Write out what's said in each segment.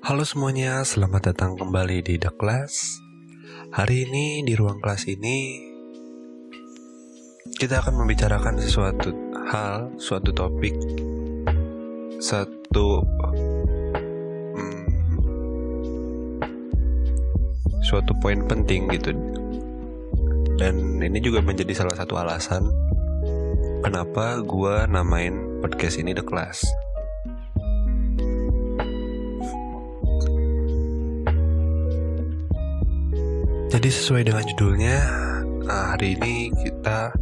Halo semuanya, selamat datang kembali di The Class. Hari ini di ruang kelas ini kita akan membicarakan sesuatu hal, suatu topik, suatu poin penting gitu. Dan ini juga menjadi salah satu alasan kenapa gue namain podcast ini The Class. Jadi sesuai dengan judulnya, hari ini kita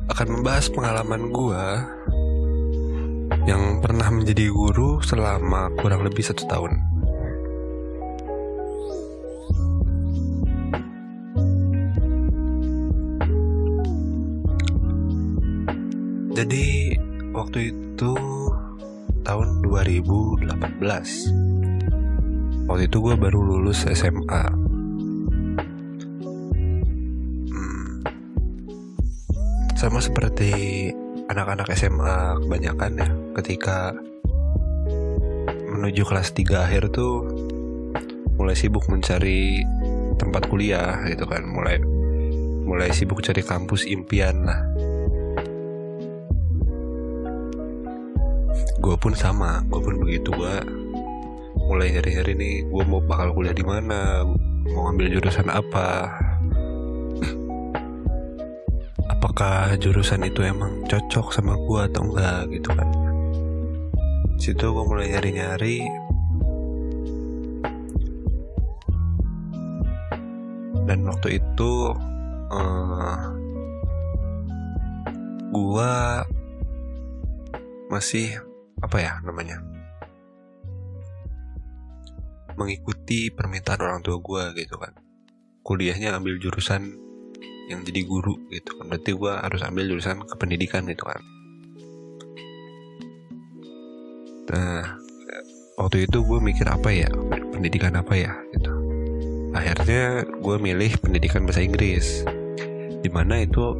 akan membahas pengalaman gue yang pernah menjadi guru selama kurang lebih 1 tahun. Jadi waktu itu tahun 2018. Waktu itu gue baru lulus SMA. Sama seperti anak-anak SMA kebanyakan ya, ketika menuju kelas 3 akhir tuh mulai sibuk mencari tempat kuliah gitu kan, mulai sibuk cari kampus impian lah. Gue pun sama, gue pun begitu. Gue mulai nyari-nyari nih, gue mau bakal kuliah di mana, mau ambil jurusan apa, apakah jurusan itu emang cocok sama gue atau enggak gitu kan. Situ gue mulai nyari-nyari. Dan waktu itu gue masih mengikuti permintaan orang tua gue gitu kan. Kuliahnya ambil jurusan yang jadi guru gitu kan, berarti gue harus ambil jurusan kependidikan gitu kan. Nah, waktu itu gue mikir pendidikan apa ya gitu. Akhirnya gue milih pendidikan bahasa Inggris, dimana itu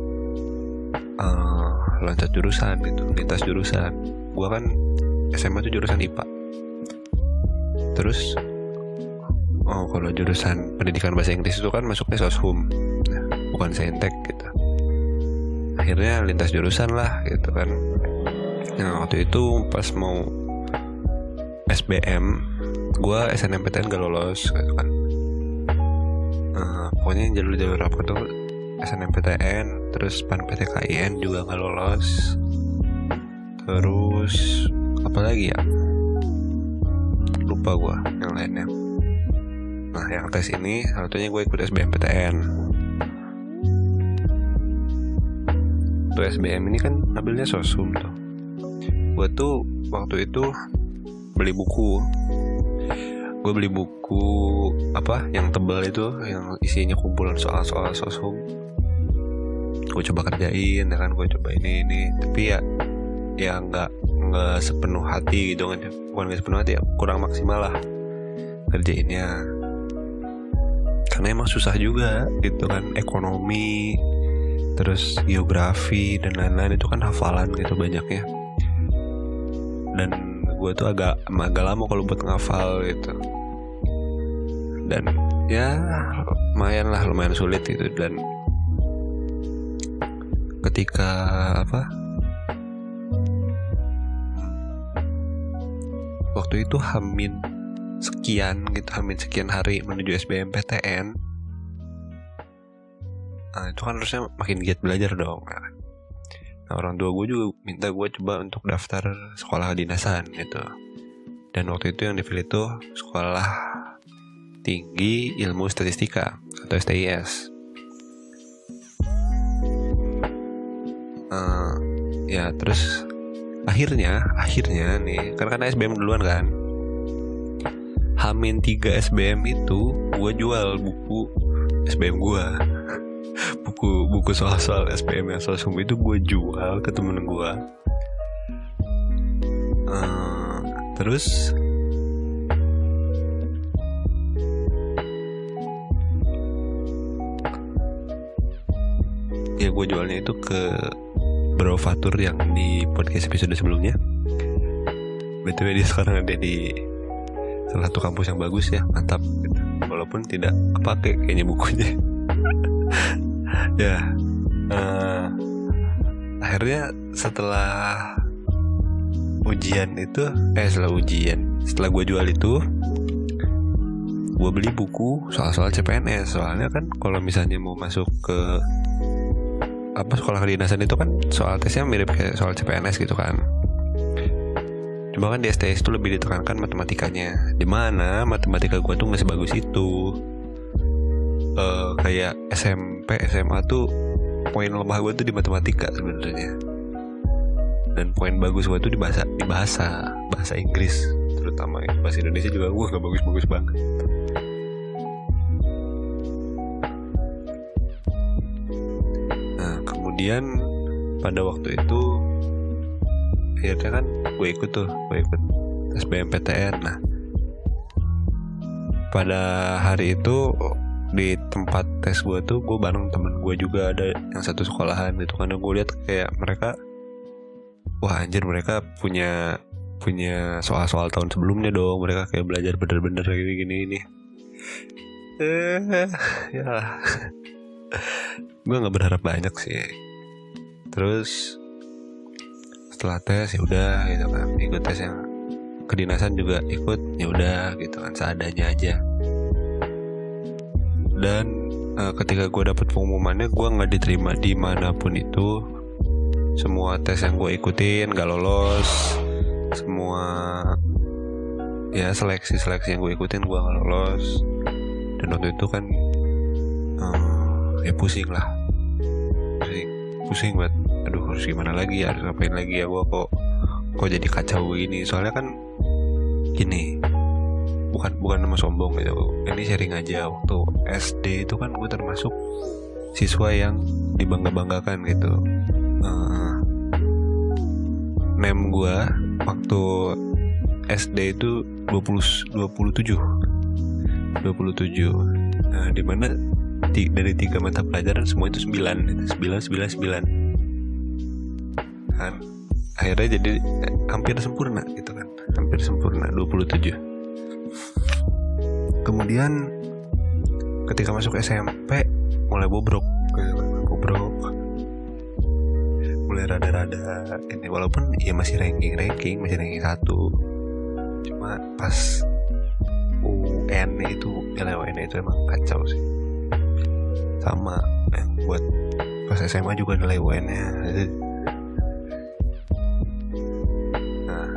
loncat jurusan gitu, lintas jurusan. Gue kan SMA tuh jurusan IPA. Terus kalau jurusan pendidikan bahasa Inggris itu kan masuknya soshum, bukan saintek gitu. Akhirnya lintas jurusan lah gitu kan. Nah waktu itu pas mau SBM, gue SNMPTN gak lolos gitu kan. Pokoknya jalur-jalur apa tuh SNMPTN, terus PAN-PTKIN juga gak lolos. Terus apa lagi ya, lupa gue yang lainnya. Nah yang tes ini satunya gue ikut SBMPTN. Tuh SBM ini kan ambilnya soshum tuh. Gue tuh waktu itu beli buku. Gue beli buku yang tebal itu, yang isinya kumpulan soal-soal soshum. Gue coba kerjain, ya kan, gue coba ini. Tapi ya nggak sepenuh hati gitu kan. Bukan nggak sepenuh hati ya, kurang maksimal lah kerjainnya. Karena emang susah juga gitu kan, ekonomi, terus geografi dan lain-lain itu kan hafalan gitu banyaknya. Dan gue tuh agak lama kalau buat ngafal gitu. Dan ya lumayan sulit gitu. Dan ketika waktu itu Hamin sekian hari menuju SBMPTN. Nah itu kan harusnya makin giat belajar dong kan. Nah orang tua gue juga minta gue coba untuk daftar sekolah kedinasan gitu. Dan waktu itu yang dipilih tuh Sekolah Tinggi Ilmu Statistika atau STIS. Ya terus akhirnya nih karena SBM duluan kan, Hamin 3 SBM itu gue jual buku SBM gue. buku soal-soal SBM yang soal itu gue jual ke temen gue. Terus ya gue jualnya itu ke Bro Fatur yang di podcast episode sebelumnya. BTW dia sekarang ada di salah satu kampus yang bagus ya, mantap gitu. Walaupun tidak kepake kayaknya bukunya. Ya, akhirnya setelah gue jual itu, gue beli buku soal-soal CPNS. Soalnya kan kalau misalnya mau masuk ke sekolah kedinasan itu kan soal tesnya mirip kayak soal CPNS gitu kan. Cuma kan di STS itu lebih ditekankan matematikanya, dimana matematika gue tuh masih bagus itu. Kayak SMP, SMA tuh poin lemah gue tuh di matematika sebenarnya. Dan poin bagus gue tuh di bahasa Inggris, terutama bahasa Indonesia juga gue gak bagus-bagus banget. Nah kemudian pada waktu itu akhirnya kan gue ikut SBMPTN. Nah pada hari itu di tempat tes gue tuh gue bareng temen gue juga ada yang satu sekolahan gitu. Karena gue lihat kayak mereka, wah anjir, mereka punya soal-soal tahun sebelumnya dong. Mereka kayak belajar bener-bener gini ini. Ya gue nggak berharap banyak sih. Terus setelah tes ya udah gitu kan, ikut tes yang kedinasan juga ikut, ya udah gitu kan, seadanya aja. Dan ketika gue dapet pengumumannya, gue nggak diterima dimanapun itu. Semua tes yang gue ikutin gak lolos. Semua ya seleksi yang gue ikutin gue gak lolos. Dan waktu itu kan ya pusing banget. Aduh, harus gimana lagi ya, harus ngapain lagi ya, gue kok jadi kacau gini. Soalnya kan gini, bukan nama sombong gitu, ini sharing aja. Waktu SD itu kan gue termasuk siswa yang dibangga-banggakan gitu. Nem gue waktu SD itu 27. Nah, dimana dari 3 mata pelajaran semua itu 9 kan. Akhirnya jadi hampir sempurna gitu kan, 27. Kemudian ketika masuk SMP mulai bobrok, mulai rada-rada ini, walaupun ya masih ranking 1. Cuma pas UN itu, nilai UN itu emang kacau sih. Sama buat pas SMA juga nilai UN-nya. Nah,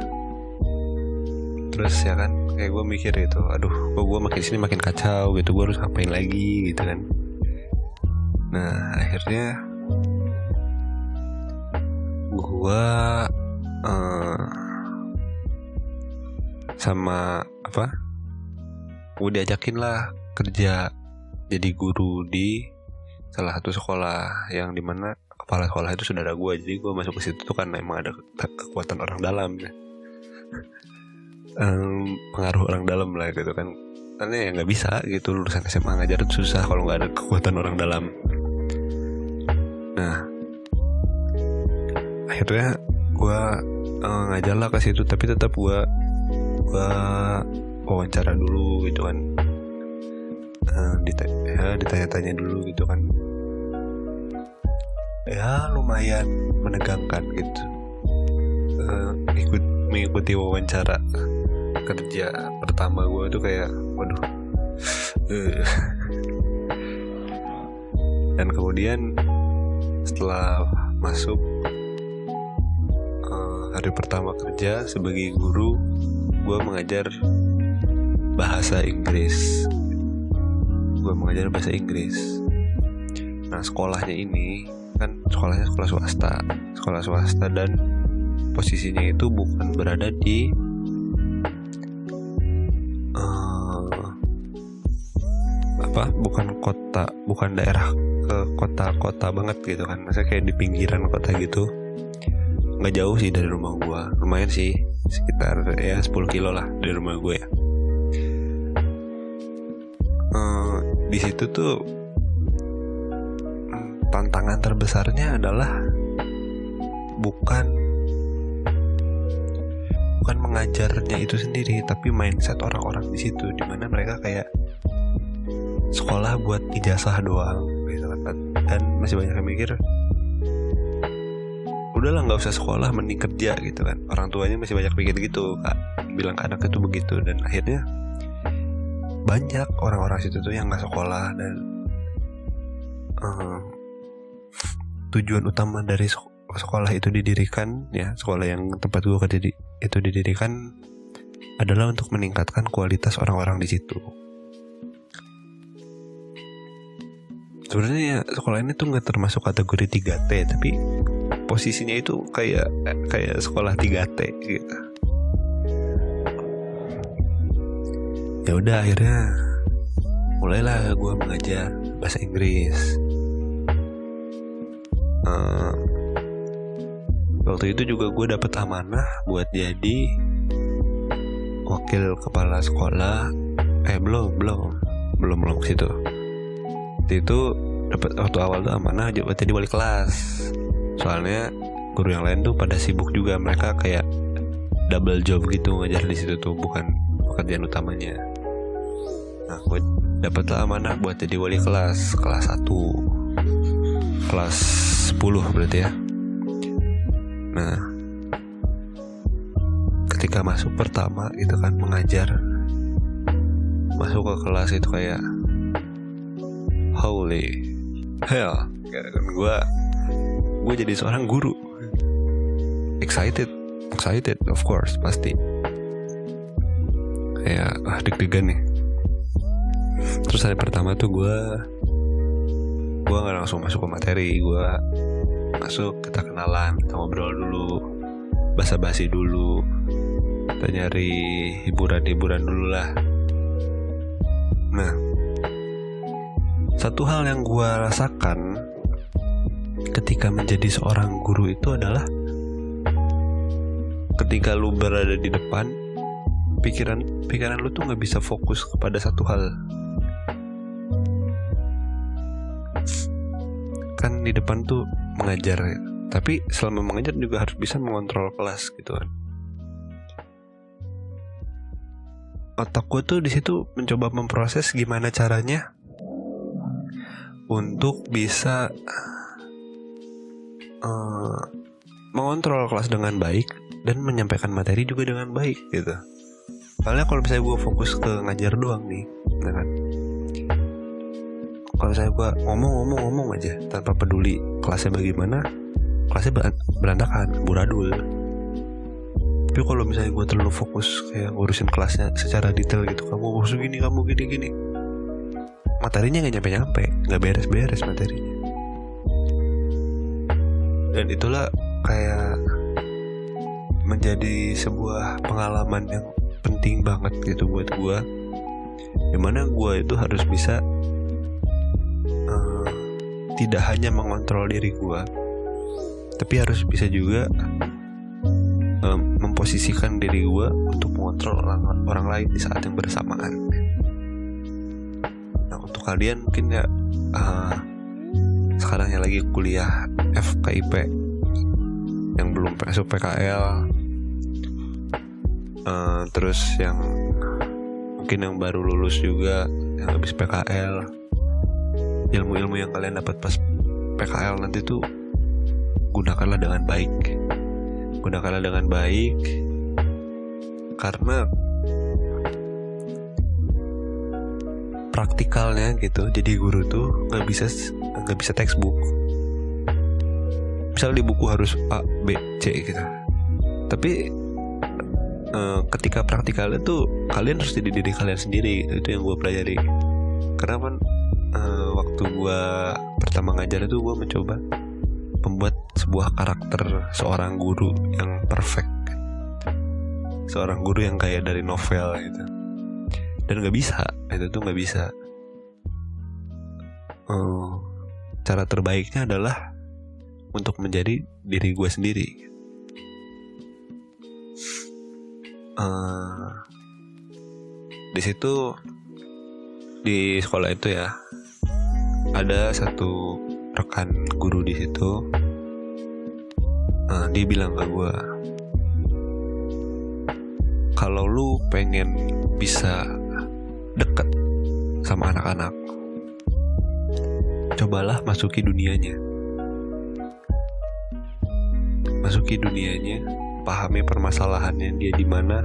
terus ya kan kayak gue mikir gitu, aduh kok gue makin sini makin kacau gitu, gue harus ngapain lagi gitu kan. Nah akhirnya gue gue diajakin lah kerja jadi guru di salah satu sekolah yang dimana kepala sekolah itu saudara gue. Jadi gue masuk ke situ tuh kan emang ada kekuatan orang dalam ya. Pengaruh orang dalam lah gitu kan. Karena ya nggak bisa gitu, lulusan SMA ngajar itu susah kalau nggak ada kekuatan orang dalam. Nah akhirnya gue ngajar lah ke situ, tapi tetap gue wawancara dulu gitu kan. Ditanya-tanya dulu gitu kan. Ya lumayan menegangkan gitu. Mengikuti wawancara kerja pertama gue tuh kayak waduh. Dan kemudian setelah masuk hari pertama kerja sebagai guru, gue mengajar bahasa Inggris. Nah sekolahnya ini kan sekolahnya sekolah swasta dan posisinya itu bukan berada di bukan daerah ke kota banget gitu kan, maksudnya kayak di pinggiran kota gitu. Nggak jauh sih dari rumah gue, lumayan sih, sekitar ya 10 kilo lah dari rumah gue ya. Di situ tuh tantangan terbesarnya adalah bukan bukan mengajarnya itu sendiri, tapi mindset orang-orang di situ, dimana mereka kayak sekolah buat ijazah doang gitu kan. Dan masih banyak yang mikir udahlah nggak usah sekolah, mending kerja gitu kan. Orang tuanya masih banyak mikir gitu, Kak, bilang ke anak itu begitu. Dan akhirnya banyak orang-orang situ tuh yang nggak sekolah. Dan tujuan utama dari sekolah itu didirikan, ya sekolah yang tempat gue kerja itu didirikan adalah untuk meningkatkan kualitas orang-orang di situ. Sebenarnya ya, sekolah ini tuh nggak termasuk kategori 3T, tapi posisinya itu kayak sekolah 3T gitu. Ya udah, akhirnya mulailah gue mengajar bahasa Inggris. Waktu itu juga gue dapet amanah buat jadi wakil kepala sekolah. Belum ke situ. Itu dapat waktu awal tuh amanah buat jadi wali kelas. Soalnya guru yang lain tuh pada sibuk juga, mereka kayak double job gitu ngajar di situ tuh, bukan pekerjaan utamanya. Nah, gue dapatlah amanah buat jadi wali kelas 1, kelas 10 berarti ya. Nah, ketika masuk pertama gitu kan mengajar, masuk ke kelas itu kayak holy hell, gue jadi seorang guru. Excited of course, pasti kayak deg-degan nih. Terus hari pertama tuh gue gak langsung masuk ke materi. Gue masuk, kita kenalan, kita ngobrol dulu, basa-basi dulu, kita nyari hiburan dulu lah. Nah, satu hal yang gue rasakan ketika menjadi seorang guru itu adalah ketika lu berada di depan, pikiran lu tuh gak bisa fokus kepada satu hal. Kan di depan tuh mengajar ya, tapi selama mengajar juga harus bisa mengontrol kelas gitu kan. Otak gue tuh di situ mencoba memproses gimana caranya untuk bisa mengontrol kelas dengan baik dan menyampaikan materi juga dengan baik gitu. Soalnya kalau misalnya gue fokus ke ngajar doang nih, ya kan, kalau misalnya gue ngomong aja tanpa peduli kelasnya bagaimana, kelasnya berantakan, buradul. Tapi kalau misalnya gue terlalu fokus kayak ngurusin kelasnya secara detail gitu, kamu harus gini, kamu gini, materinya gak nyampe, gak beres-beres materinya. Dan itulah kayak menjadi sebuah pengalaman yang penting banget gitu buat gue, dimana gue itu harus bisa tidak hanya mengontrol diri gue, tapi harus bisa juga memposisikan diri gue untuk mengontrol orang lain di saat yang bersamaan. Nah, untuk kalian mungkin ya sekarang yang lagi kuliah FKIP, yang belum masuk PKL, terus yang mungkin yang baru lulus juga, yang habis PKL, ilmu-ilmu yang kalian dapat pas PKL nanti tuh gunakanlah dengan baik, karena praktikalnya gitu, jadi guru tuh nggak bisa textbook. Misal di buku harus A, B, C gitu, tapi ketika praktikalnya tuh kalian harus jadi diri kalian sendiri gitu. Itu yang gue pelajari. Karena kan waktu gue pertama ngajar itu gue mencoba membuat sebuah karakter seorang guru yang perfect, seorang guru yang kayak dari novel gitu. Dan gak bisa, itu tuh gak bisa. Cara terbaiknya adalah untuk menjadi diri gue sendiri. Di situ, di sekolah itu ya, ada satu rekan guru di situ. Dia bilang ke gue, kalau lu pengen bisa deket sama anak-anak, cobalah masuki dunianya, pahami permasalahannya dia di mana,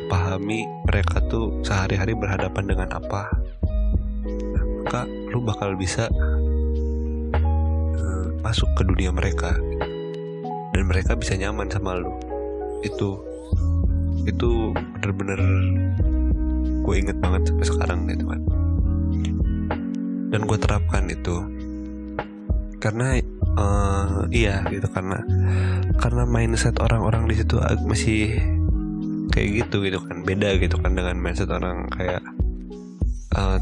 pahami mereka tuh sehari-hari berhadapan dengan apa. Nah, maka lu bakal bisa masuk ke dunia mereka dan mereka bisa nyaman sama lu. Itu bener-bener gue inget banget sampai sekarang gitu kan. Dan gue terapkan itu karena iya gitu, karena mindset orang-orang di situ masih kayak gitu kan, beda gitu kan dengan mindset orang kayak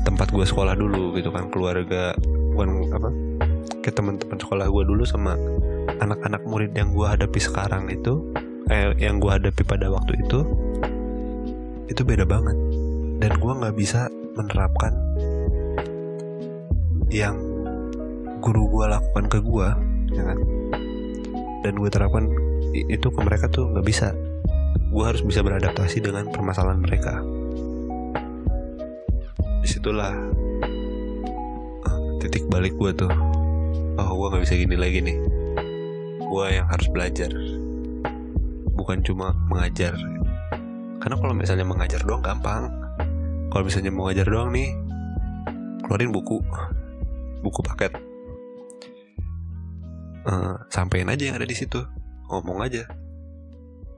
tempat gue sekolah dulu gitu kan, keluarga kayak teman-teman sekolah gue dulu sama anak-anak murid yang gue hadapi sekarang itu, yang gue hadapi pada waktu itu beda banget. Dan gue nggak bisa menerapkan yang guru gue lakukan ke gue, ya kan? Dan gue terapkan itu ke mereka tuh nggak bisa. Gue harus bisa beradaptasi dengan permasalahan mereka. Disitulah titik balik gue tuh. Oh, gue nggak bisa gini lagi nih. Gue yang harus belajar, bukan cuma mengajar. Karena kalau misalnya mengajar doang gampang. Kalau misalnya mau ngajar doang nih, keluarin buku paket, sampein aja yang ada di situ, ngomong aja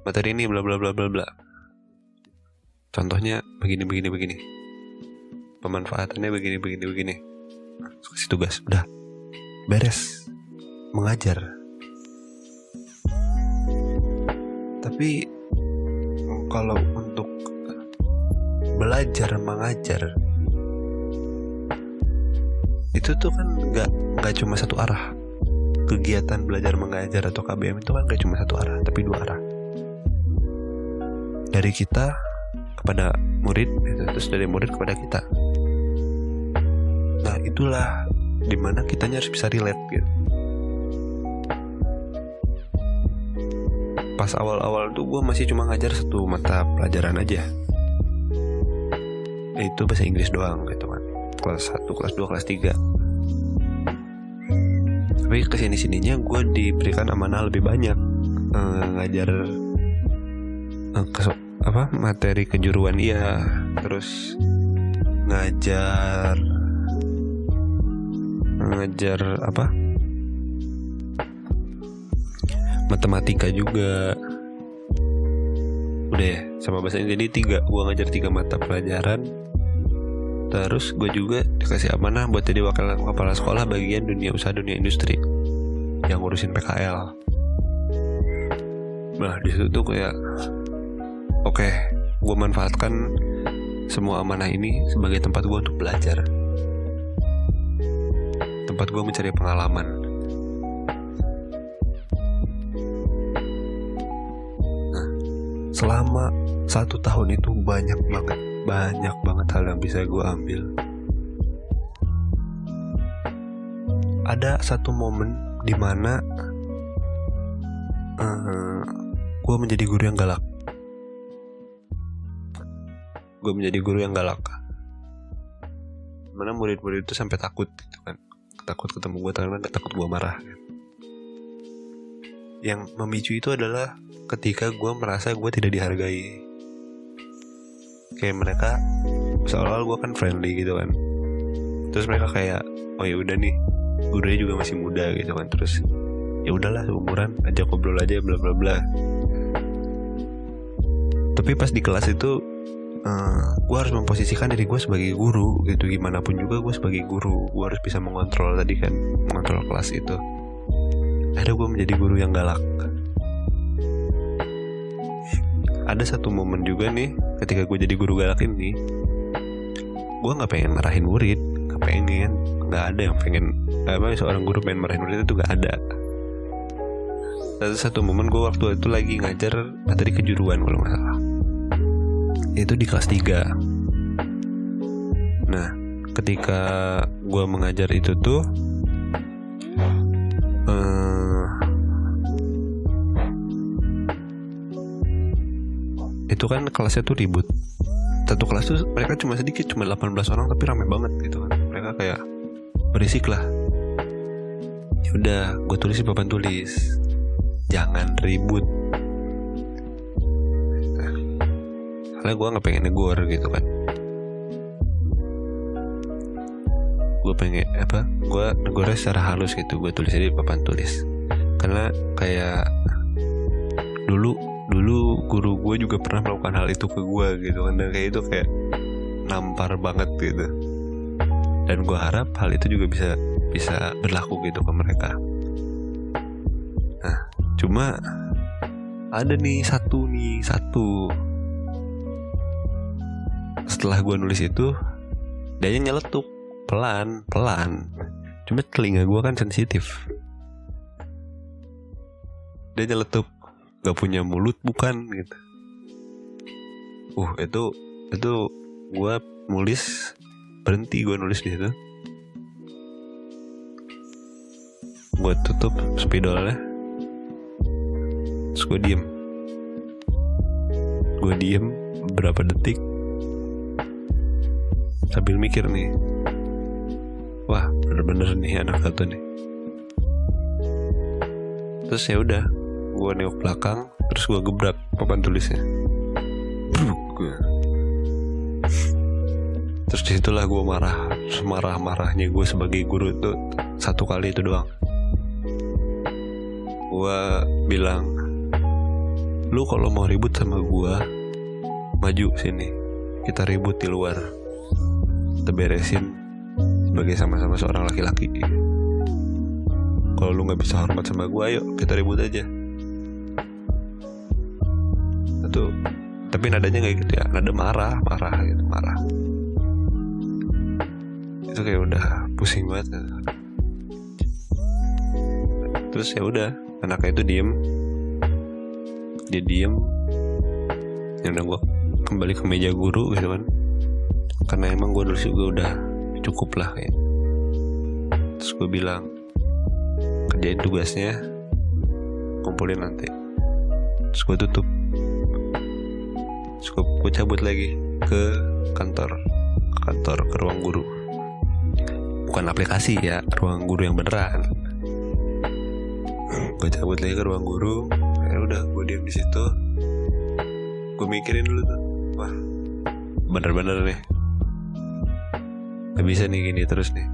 materi ini bla bla bla bla bla. Contohnya begini, pemanfaatannya begini. Kasih tugas, udah beres, mengajar. Tapi kalau untuk belajar mengajar itu tuh kan nggak cuma satu arah. Kegiatan belajar mengajar atau KBM itu kan nggak cuma satu arah, tapi dua arah. Dari kita kepada murid, terus dari murid kepada kita. Nah, itulah dimana kitanya harus bisa relate gitu. Pas awal-awal tuh gue masih cuma ngajar satu mata pelajaran aja, itu bahasa Inggris doang gitu kan, kelas 1, kelas 2, kelas 3. Tapi kesini-sininya gue diberikan amanah lebih banyak, ngajar materi kejuruan, iya, terus ngajar matematika juga. Udah ya, sama bahasa Inggris. Jadi 3, gue ngajar 3 mata pelajaran. Terus gue juga dikasih amanah buat jadi wakil kepala sekolah bagian dunia usaha dunia industri yang ngurusin PKL. Nah, di situ tuh kayak oke, gue manfaatkan semua amanah ini sebagai tempat gue untuk belajar, tempat gue mencari pengalaman. Nah, selama 1 tahun itu banyak banget hal yang bisa gue ambil. Ada satu momen dimana gue menjadi guru yang galak. Mana murid-murid itu sampai takut gitu kan, takut ketemu gue karena takut gue marah. Yang memicu itu adalah ketika gue merasa gue tidak dihargai. Kayak mereka seolah-olah gue kan friendly gitu kan, terus mereka kayak oh ya udah nih, gurunya juga masih muda gitu kan, terus ya udahlah seumuran, ajak ngobrol aja bla bla bla. Tapi pas di kelas itu gue harus memposisikan diri gue sebagai guru gitu. Gimana pun juga gue sebagai guru, gue harus bisa mengontrol kelas itu. Akhirnya gue menjadi guru yang galak. Ada satu momen juga nih, ketika gue jadi guru galak ini, gue nggak pengen marahin murid, nggak ada yang pengen seorang guru pengen marahin murid, itu nggak ada. Ada satu momen gue waktu itu lagi ngajar materi kejuruan kalau nggak salah, itu di kelas 3. Nah, ketika gue mengajar itu tuh itu kan kelasnya tuh ribut. Satu kelas tuh mereka cuma sedikit, cuma 18 orang tapi ramai banget gitu kan. Mereka kayak berisik lah. Ya udah, gue tulis di papan tulis, jangan ribut. Karena gue nggak pengen negor gitu kan. Gue pengen gue negornya secara halus gitu. Gue tulis di papan tulis. Karena kayak dulu guru gue juga pernah melakukan hal itu ke gue gitu kan, dan kayak itu kayak nampar banget gitu. Dan gue harap hal itu juga bisa berlaku gitu ke mereka. Nah, cuma ada nih satu. Setelah gue nulis itu, dia nyeletuk pelan. Cuma telinga gue kan sensitif. Dia nyeletuk, gak punya mulut bukan gitu. Itu gue nulis, berhenti gue nulis di situ. Gue tutup spidolnya, terus gue diem beberapa detik sambil mikir nih, wah bener-bener nih anak satu nih. Terus ya udah, gue nengok belakang, terus gue gebrak papan tulisnya. Terus disitulah gue marahnya gue sebagai guru itu satu kali itu doang. Gue bilang, lu kalau mau ribut sama gue, maju sini, kita ribut di luar, kita beresin sebagai sama-sama seorang laki-laki. Kalau lu nggak bisa hormat sama gue, ayo kita ribut aja. Itu, tapi nadanya kayak gitu ya, nada marah gitu, marah. Itu kayak udah pusing banget. Terus ya udah, anaknya itu diem. Ya udah, gue kembali ke meja guru gitu kan, karena emang gue nulis juga udah cukup lah kayak. Terus gue bilang, kerjain tugasnya, kumpulin nanti. Terus gue tutup. Terus gue cabut lagi ke kantor, ke ruang guru. Bukan aplikasi ya, ruang guru yang beneran. Gue cabut lagi ke ruang guru. Ya udah, gue diam di situ. Gue mikirin dulu tuh, wah bener-bener nih, gak bisa nih gini terus nih.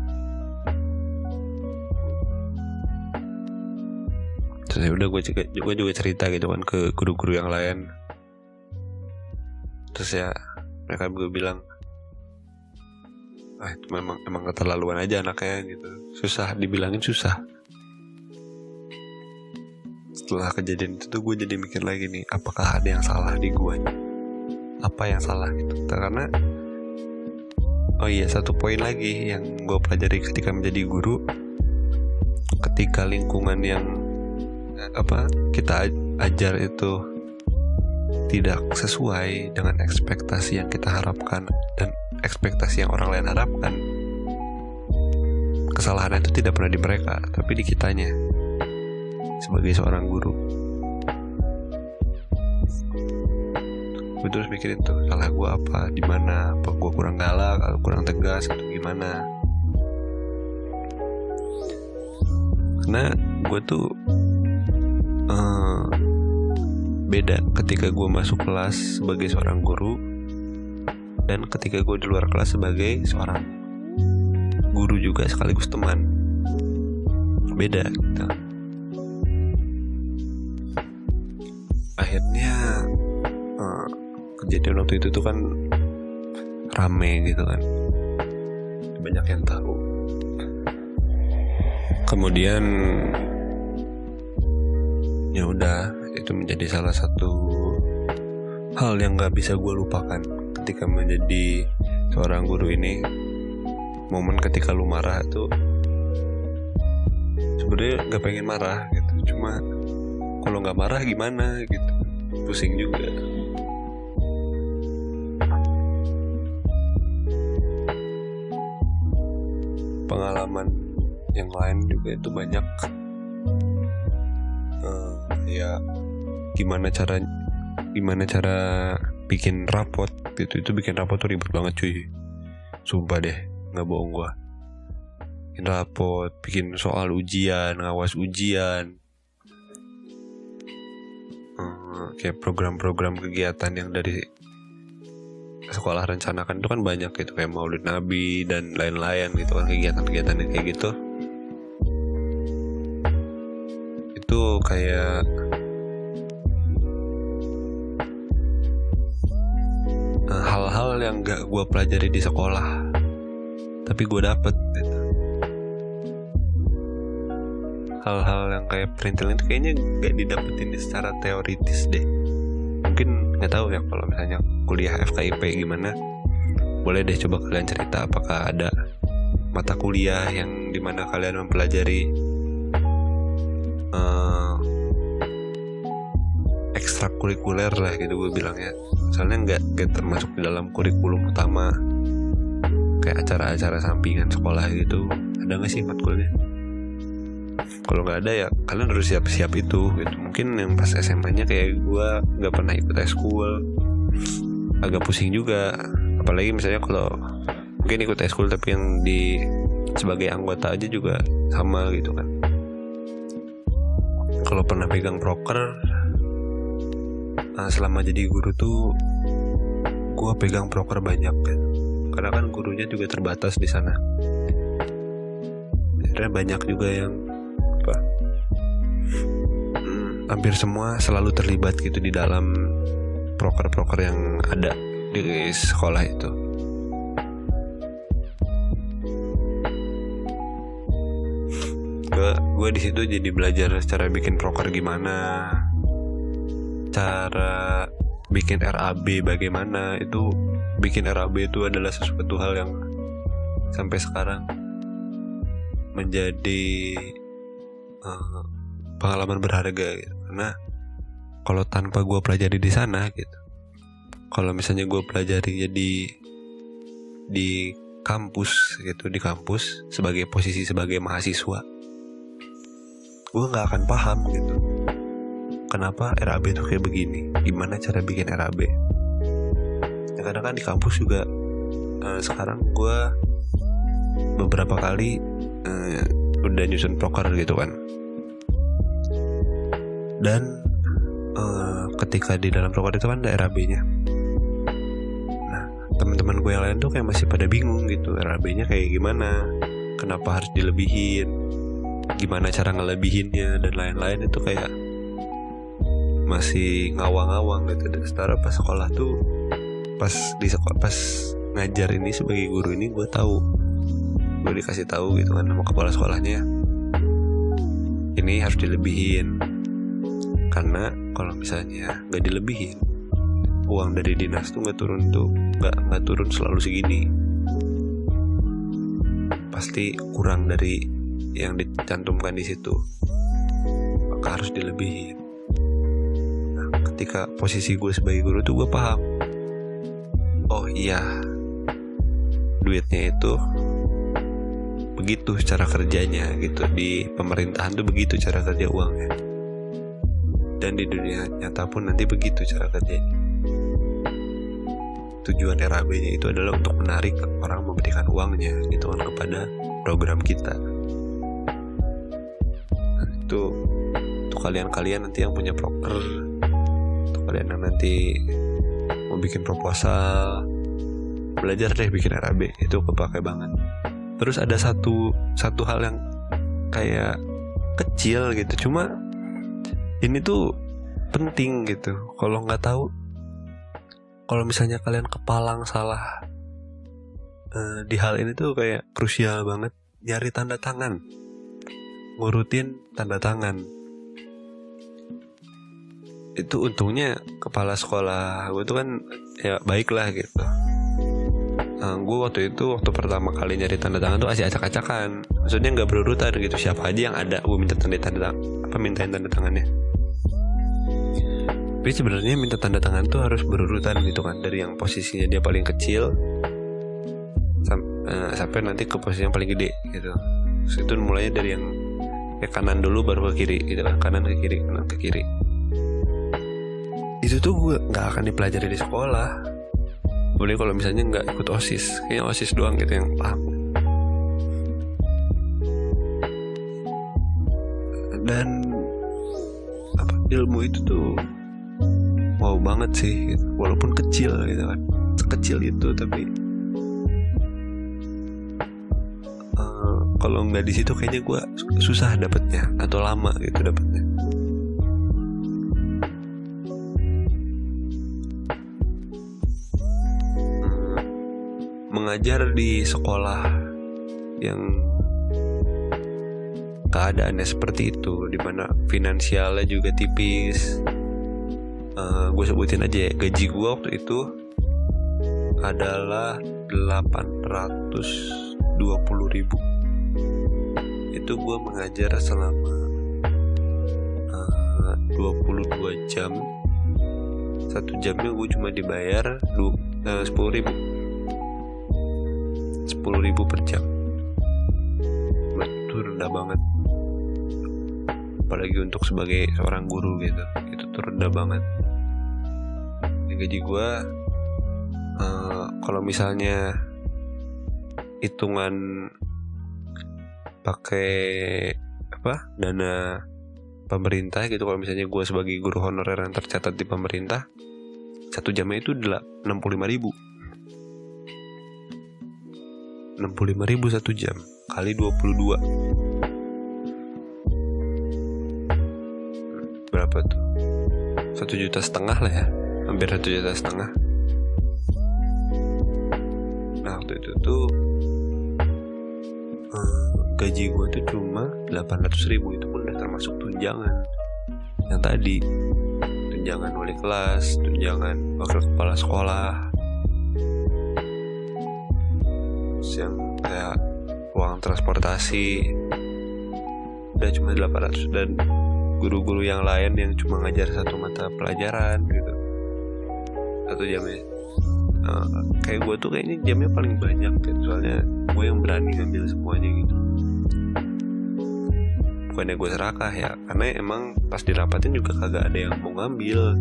Terus ya udah, gue juga cerita gitu kan ke guru-guru yang lain. Terus ya mereka juga bilang, itu memang keterlaluan aja anaknya gitu, susah dibilangin, susah. Setelah kejadian itu tuh gue jadi mikir lagi nih, apakah ada yang salah di guanya? Apa yang salah gitu? Karena satu poin lagi yang gue pelajari ketika menjadi guru, ketika lingkungan yang kita ajar itu tidak sesuai dengan ekspektasi yang kita harapkan dan ekspektasi yang orang lain harapkan, kesalahan itu tidak pernah di mereka, tapi di kitanya sebagai seorang guru. Gue terus mikirin tuh, salah gue apa, di mana, apa gue kurang galak atau kurang tegas atau gimana. Karena gue tuh beda ketika gue masuk kelas sebagai seorang guru dan ketika gue di luar kelas sebagai seorang guru juga sekaligus teman. Beda gitu. Akhirnya kejadian waktu itu tuh kan rame gitu kan, banyak yang tahu. Kemudian ya udah, itu menjadi salah satu hal yang gak bisa gue lupakan ketika menjadi seorang guru ini. Momen ketika lu marah tuh sebenarnya gak pengen marah gitu, cuma kalau gak marah gimana gitu, pusing juga. Pengalaman yang lain juga itu banyak. Ya gimana cara gimana cara bikin rapot gitu. Itu bikin rapot tuh ribet banget cuy, sumpah deh, nggak bohong gua. Bikin rapot, bikin soal ujian, ngawas ujian, kayak program-program kegiatan yang dari sekolah rencanakan itu kan banyak gitu, kayak Maulid Nabi dan lain-lain gitu kan, kegiatan-kegiatan yang kayak gitu. Itu kayak hal-hal yang gak gue pelajari di sekolah tapi gue dapet gitu. Hal-hal yang kayak perintilan itu kayaknya gak didapetin secara teoritis deh. Mungkin gak tahu ya kalau misalnya kuliah FKIP gimana. Boleh deh coba kalian cerita apakah ada mata kuliah yang dimana kalian mempelajari ekstrakurikuler lah gitu gue bilangnya. Soalnya gak termasuk di dalam kurikulum utama, kayak acara-acara sampingan sekolah gitu. Ada gak sih matkulnya? Kalau nggak ada ya kalian harus siap-siap itu gitu. Mungkin yang pas SMA-nya kayak gue nggak pernah ikut eskul, agak pusing juga. Apalagi misalnya kalau mungkin ikut eskul tapi yang sebagai anggota aja juga sama gitu kan. Kalau pernah pegang proker, selama jadi guru tuh gue pegang proker banyak kan. Karena kan gurunya juga terbatas di sana. Akhirnya banyak juga yang hampir semua selalu terlibat gitu di dalam proker-proker yang ada di sekolah itu. Gue di situ jadi belajar cara bikin proker gimana, cara bikin RAB bagaimana. Itu bikin RAB itu adalah sesuatu hal yang sampai sekarang menjadi pengalaman berharga gitu. Karena kalau tanpa gue pelajari di sana gitu, kalau misalnya gue pelajari di kampus gitu, di kampus sebagai posisi sebagai mahasiswa, gue nggak akan paham gitu kenapa RAB itu kayak begini, gimana cara bikin RAB ya. Karena kan di kampus juga sekarang gue beberapa kali udah nyusun proker gitu kan. Dan ketika di dalam proker itu kan ada RAB-nya. Nah, teman-teman gue yang lain tuh kayak masih pada bingung gitu, RAB-nya kayak gimana, kenapa harus dilebihin, gimana cara ngelebihinnya dan lain-lain. Itu kayak masih ngawang-ngawang gitu. Dan setara pas sekolah tuh, pas ngajar ini sebagai guru ini, gue dikasih tahu gitu kan sama kepala sekolahnya, ini harus dilebihin. Karena kalau misalnya nggak dilebihin, uang dari dinas tuh nggak turun selalu segini, pasti kurang dari yang dicantumkan di situ, maka harus dilebihin. Nah, ketika posisi gue sebagai guru tuh gue paham, oh iya, duitnya itu begitu cara kerjanya gitu. Di pemerintahan tuh begitu cara kerja uangnya, dan di dunia nyata pun nanti begitu cara kerjanya. Tujuan RAB-nya itu adalah untuk menarik orang memberikan uangnya gitu kan kepada program kita. Nah, itu kalian nanti yang punya proker, untuk kalian yang nanti mau bikin proposal, belajar deh bikin RAB, itu kepake banget. Terus ada satu hal yang kayak kecil gitu, cuma ini tuh penting gitu. Kalau nggak tahu, kalau misalnya kalian kepalang salah di hal ini tuh kayak krusial banget. Nyari tanda tangan, ngurutin tanda tangan. Itu untungnya kepala sekolah gue tuh kan ya baik lah gitu. Gue waktu pertama kali nyari tanda tangan tuh masih acak-acakan. Maksudnya nggak berurutan gitu, siapa aja yang ada gue mintain tanda tangannya. Tapi sebenarnya minta tanda tangan tuh harus berurutan gitu kan, dari yang posisinya dia paling kecil sampai nanti ke posisi yang paling gede gitu. Terus itu mulainya dari yang kanan dulu baru ke kiri gitu kan, kanan ke kiri, kanan ke kiri. itu tuh gue nggak akan dipelajari di sekolah. Boleh kalau misalnya nggak ikut OSIS, kayaknya OSIS doang gitu yang paham. Dan ilmu itu tuh wow banget sih gitu. Walaupun kecil gitu kan, sekecil itu, tapi kalau nggak di situ kayaknya gue susah dapetnya atau lama gitu dapetnya. Mengajar di sekolah yang keadaannya seperti itu, dimana finansialnya juga tipis. Gue sebutin aja ya, gaji gue waktu itu adalah 820.000. Itu gue mengajar selama 22 jam. 1 jamnya gue cuma dibayar 10.000 per jam. Itu rendah banget, apalagi untuk sebagai seorang guru gitu. Itu tuh rendah banget. Gaji gue kalau misalnya hitungan pakai dana pemerintah gitu, kalau misalnya gue sebagai guru honorer yang tercatat di pemerintah, 1 jamnya itu 65.000. 65.000 1 jam kali 22 berapa tuh? 1,5 juta lah ya, hampir 1,5 juta. Nah waktu itu tuh gaji gue tuh cuma 800.000. Itu pun udah termasuk tunjangan yang tadi, tunjangan wali kelas, tunjangan wakil kepala sekolah, yang kayak uang transportasi, udah cuma 800. Dan guru-guru yang lain yang cuma ngajar 1 mata pelajaran gitu 1 jamnya, kayak gue tuh kayaknya jamnya paling banyak gitu, soalnya gue yang berani ngambil semuanya gitu. Bukannya gue serakah ya, karena emang pas dirapatin juga kagak ada yang mau ngambil.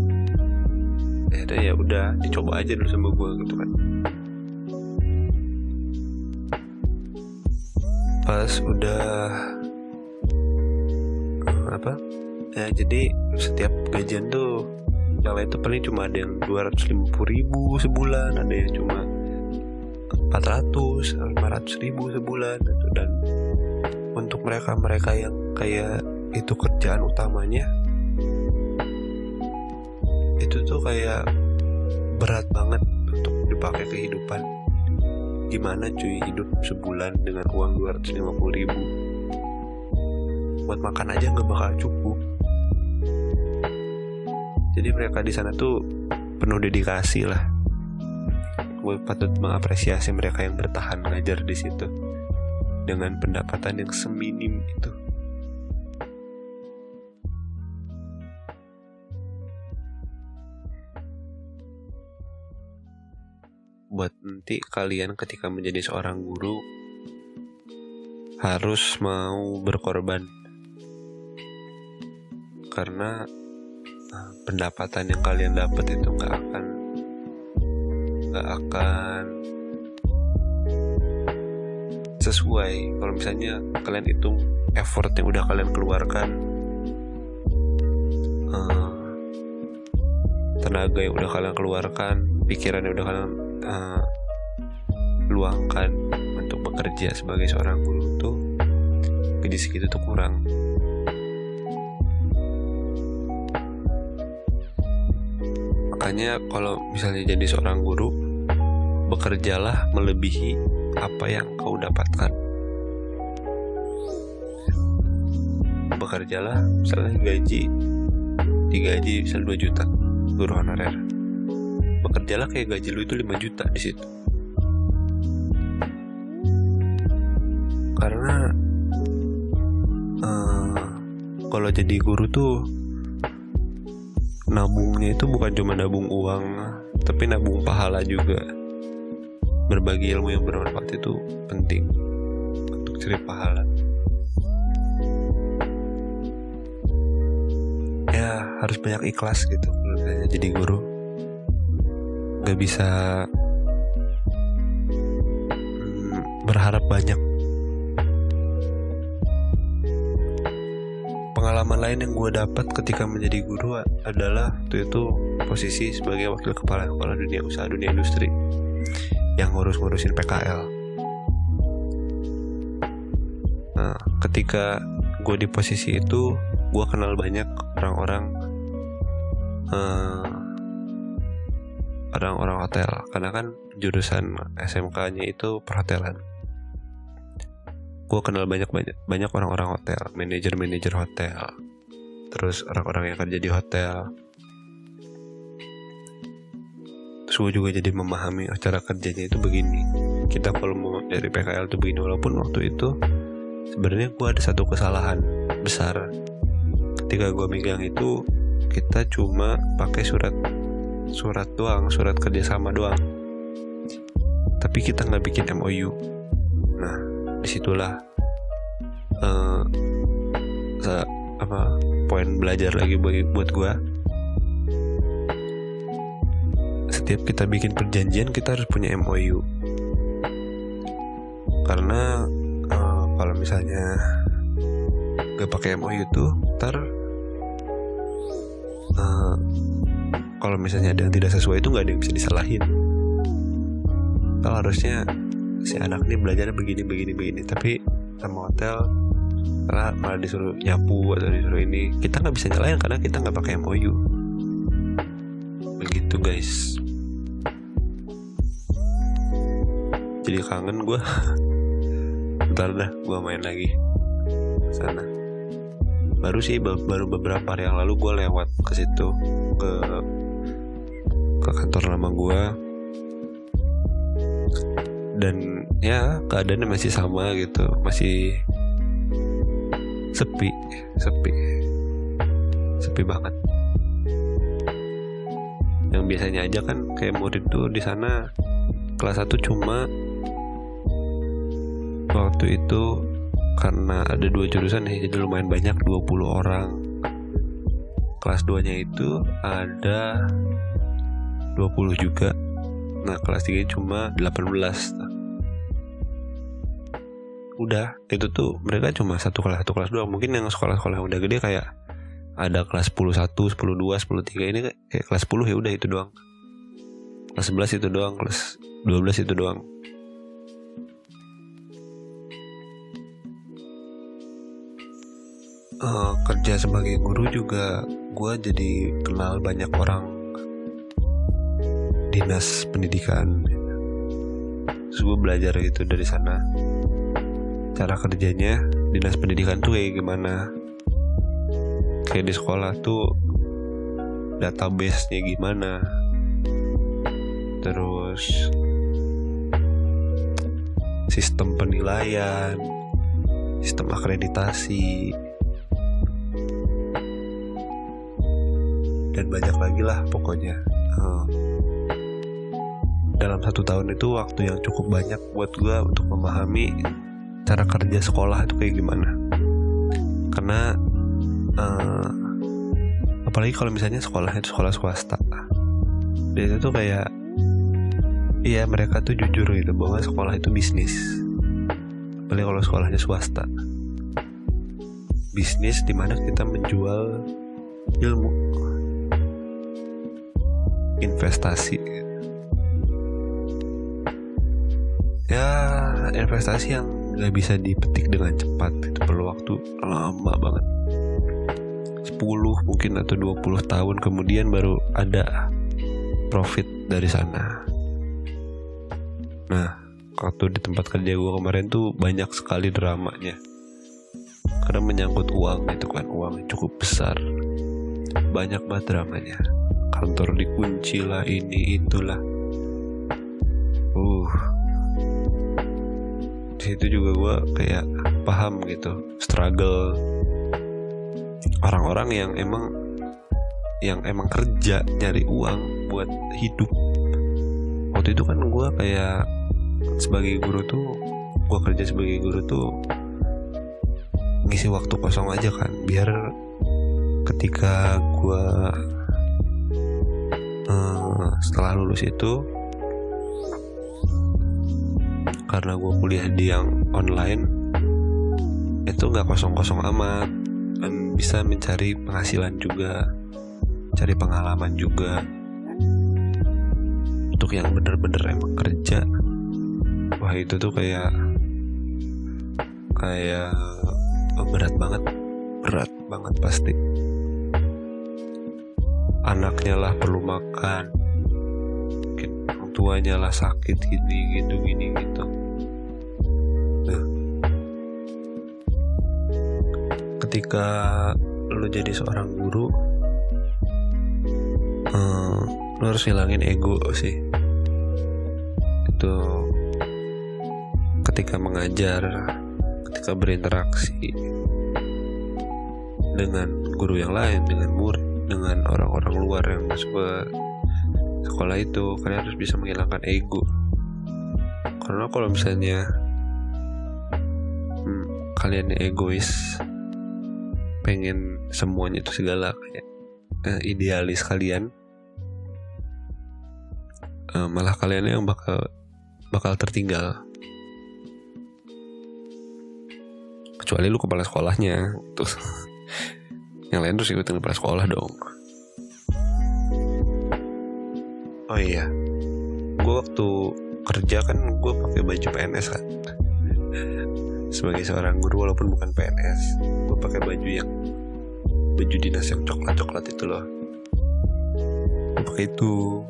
Ya udah dicoba aja dulu sama gue gitu kan. Pas udah jadi setiap gajian tuh yang lain tuh paling cuma ada yang 250.000 sebulan, ada yang cuma 400, 500.000 sebulan gitu. Dan untuk mereka yang kayak itu kerjaan utamanya, itu tuh kayak berat banget untuk dipakai kehidupan. Gimana cuy hidup sebulan dengan uang 250.000? Buat makan aja nggak bakal cukup. Jadi mereka di sana tuh penuh dedikasi lah. Gue patut mengapresiasi mereka yang bertahan ngajar di situ dengan pendapatan yang seminim itu. Buat nanti kalian ketika menjadi seorang guru harus mau berkorban, karena pendapatan yang kalian dapat itu nggak akan sesuai kalau misalnya kalian hitung effort yang udah kalian keluarkan, tenaga yang udah kalian keluarkan, pikiran yang udah kalian luangkan untuk bekerja sebagai seorang guru tuh gaji segitu tuh kurang. Makanya kalau misalnya jadi seorang guru, bekerjalah melebihi apa yang kau dapatkan. Bekerjalah misalnya digaji misalnya 2 juta guru honorer, bekerjalah kayak gaji lu itu 5 juta di situ. Karena kalau jadi guru tuh nabungnya itu bukan cuma nabung uang, tapi nabung pahala juga. Berbagi ilmu yang bermanfaat itu penting untuk cari pahala. Ya harus banyak ikhlas gitu kalau misalnya jadi guru gak bisa berharap banyak. Pengalaman lain yang gue dapat ketika menjadi guru adalah waktu itu posisi sebagai wakil kepala dunia usaha dunia industri yang ngurusin PKL. Nah, ketika gue di posisi itu, gue kenal banyak orang-orang hotel, karena kan jurusan SMK-nya itu perhotelan. Gue kenal banyak orang-orang hotel, manajer hotel, terus orang-orang yang kerja di hotel. Terus gue juga jadi memahami cara kerjanya itu begini. Kita kalau mau dari PKL itu begini, walaupun waktu itu sebenarnya gue ada satu kesalahan besar. Ketika gue megang itu, kita cuma pakai surat doang, surat kerjasama doang, tapi kita nggak bikin MOU. Nah, disitulah poin belajar lagi buat gue. Setiap kita bikin perjanjian, kita harus punya MOU, karena kalau misalnya gak pakai MOU tuh ntar kalau misalnya ada yang tidak sesuai itu gak ada yang bisa disalahin. Kalau harusnya si anak ini belajar begini, tapi sama hotel malah disuruh nyapu atau disuruh ini, kita nggak bisa nyalain karena kita nggak pakai MOU. Begitu guys. Jadi kangen gue. Bentar dah, gue main lagi sana. Baru beberapa hari yang lalu gue lewat ke situ, ke kantor lama gue, dan ya keadaannya masih sama gitu, masih sepi banget. Yang biasanya aja kan kayak murid tuh di sana kelas 1 cuma waktu itu karena ada 2 jurusan ya, jadi lumayan banyak, 20 orang. Kelas 2 nya itu ada 20 juga. Nah kelas 3 cuma 18. Udah, itu tuh mereka cuma satu kelas doang. Mungkin yang sekolah-sekolah yang udah gede kayak ada kelas 10-1, 10-2, 10-3, ini kayak kelas 10 ya udah itu doang. Kelas 11 itu doang, kelas 12 itu doang. Kerja sebagai guru juga gue jadi kenal banyak orang dinas pendidikan. Terus gue belajar gitu dari sana, cara kerjanya dinas pendidikan tuh kayak gimana. Kayak di sekolah tuh database-nya gimana, terus sistem penilaian, sistem akreditasi, dan banyak lagi lah pokoknya. Dalam 1 tahun itu waktu yang cukup banyak buat gue untuk memahami cara kerja sekolah itu kayak gimana. Karena apalagi kalau misalnya sekolahnya itu sekolah swasta, dia itu kayak iya mereka tuh jujur gitu bahwa sekolah itu bisnis. Apalagi kalau sekolahnya swasta, bisnis dimana kita menjual ilmu, investasi. Ya investasi yang gak bisa dipetik dengan cepat, itu perlu waktu lama banget, 10 mungkin atau 20 tahun kemudian baru ada profit dari sana. Nah waktu di tempat kerja gue kemarin tuh banyak sekali dramanya, karena menyangkut uang itu kan, uang cukup besar, banyak banget dramanya. Kantor dikunci lah, ini itulah. Di situ juga gue kayak paham gitu struggle orang-orang yang emang kerja nyari uang buat hidup. Waktu itu kan gue kayak sebagai guru tuh, gue kerja sebagai guru tuh ngisi waktu kosong aja kan, biar ketika gue setelah lulus itu, karena gue kuliah di yang online, itu gak kosong-kosong amat, dan bisa mencari penghasilan juga, cari pengalaman juga. Untuk yang bener-bener emang kerja, wah itu tuh kayak berat banget pasti. Anaknya lah perlu makan, mungkin orang tuanya lah sakit gini gitu. Nah, ketika lo jadi seorang guru, lo harus ngilangin ego sih. Itu ketika mengajar, ketika berinteraksi dengan guru yang lain, dengan murid, dengan orang-orang luar yang masuk ke sekolah itu, kalian harus bisa menghilangkan ego. Karena kalau misalnya kalian egois, pengen semuanya itu segala kayak idealis kalian, malah kalian yang bakal tertinggal. Kecuali lu kepala sekolahnya, terus yang lain terus ikutin kepala sekolah dong. Oh iya, gue waktu kerja kan gue pakai baju PNS kan. Sebagai seorang guru walaupun bukan PNS, gue pakai baju dinas yang coklat itu loh. Gue pakai itu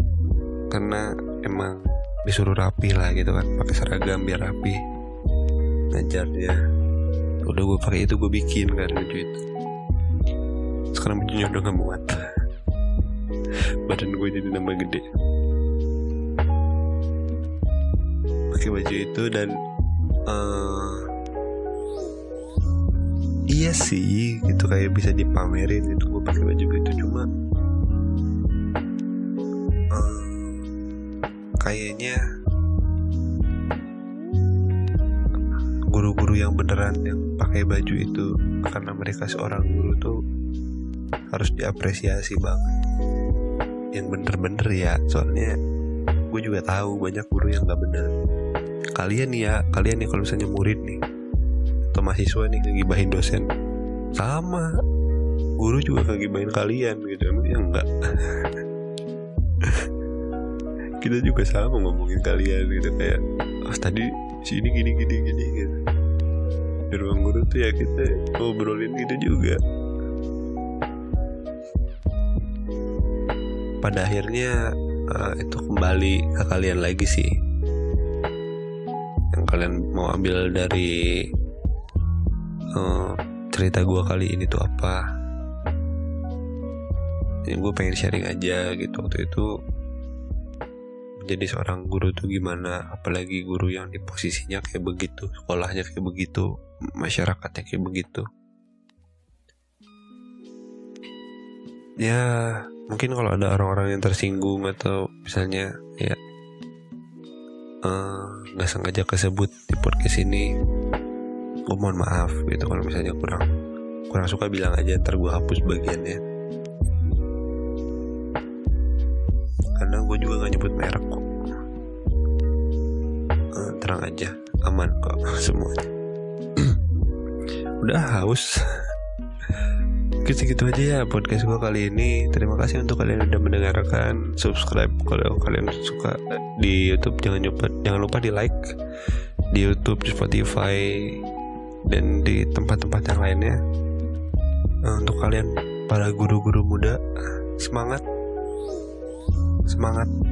karena emang disuruh rapi lah gitu kan, pakai seragam biar rapi ngajarnya. Udah gue pakai itu, gue bikin kan baju itu. Sekarang bajunya udah gak muat, badan gue jadi nambah gede. Pakai baju itu dan iya sih gitu, kayak bisa dipamerin gitu gue pakai baju gitu. Cuma kayaknya guru-guru yang beneran yang pakai baju itu karena mereka seorang guru tuh harus diapresiasi banget. Yang bener-bener ya, soalnya gue juga tahu banyak guru yang gak bener. Kalian nih kalau misalnya murid nih atau mahasiswa nih ngegibahin dosen, sama guru juga ngegibahin kalian gitu. Ya enggak. Kita juga sama ngomongin kalian gitu, kayak tadi si ini gini gitu. Di ruang guru tuh ya kita ngobrolin gitu juga. Pada akhirnya itu kembali ke kalian lagi sih. Yang kalian mau ambil dari cerita gue kali ini tuh apa? Jadi gue pengen sharing aja gitu. Waktu itu menjadi seorang guru tuh gimana, apalagi guru yang di posisinya kayak begitu, sekolahnya kayak begitu, masyarakatnya kayak begitu. Ya mungkin kalau ada orang-orang yang tersinggung atau misalnya ya nggak sengaja kesebut di podcast ini, gue mohon maaf gitu. Kalau misalnya kurang suka bilang aja, ntar gue hapus bagiannya. Karena gue juga nggak nyebut merek kok. Terang aja, aman kok semuanya. Udah haus. Gitu aja ya podcast gue kali ini. Terima kasih untuk kalian yang udah mendengarkan. Subscribe kalau kalian suka di YouTube. Jangan lupa di like di YouTube, di Spotify, dan di tempat-tempat yang lainnya. Untuk kalian para guru-guru muda, semangat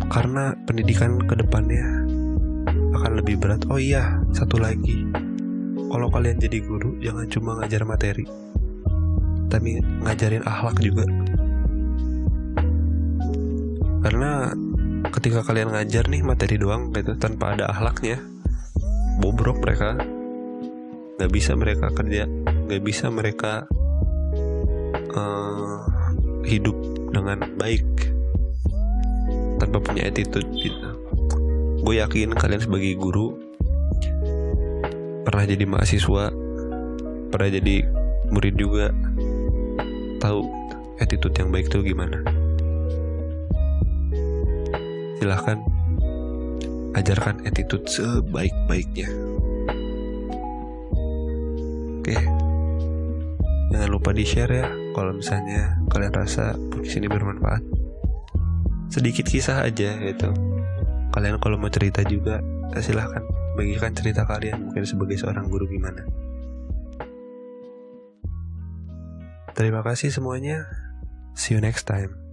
karena pendidikan kedepannya akan lebih berat. Oh iya, satu lagi, kalau kalian jadi guru jangan cuma ngajar materi, tapi ngajarin akhlak juga. Karena ketika kalian ngajar nih materi doang gitu tanpa ada akhlaknya, bobrok mereka. Gak bisa mereka kerja, gak bisa mereka hidup dengan baik tanpa punya attitude gitu. Gue yakin kalian sebagai guru pernah jadi mahasiswa, pernah jadi murid juga, tahu attitude yang baik tuh gimana. silahkan ajarkan attitude sebaik-baiknya. Oke, jangan lupa di share ya kalau misalnya kalian rasa podcast ini bermanfaat. Sedikit kisah aja gitu. Kalian kalau mau cerita juga silahkan bagikan cerita kalian, mungkin sebagai seorang guru gimana. Terima kasih semuanya. See you next time.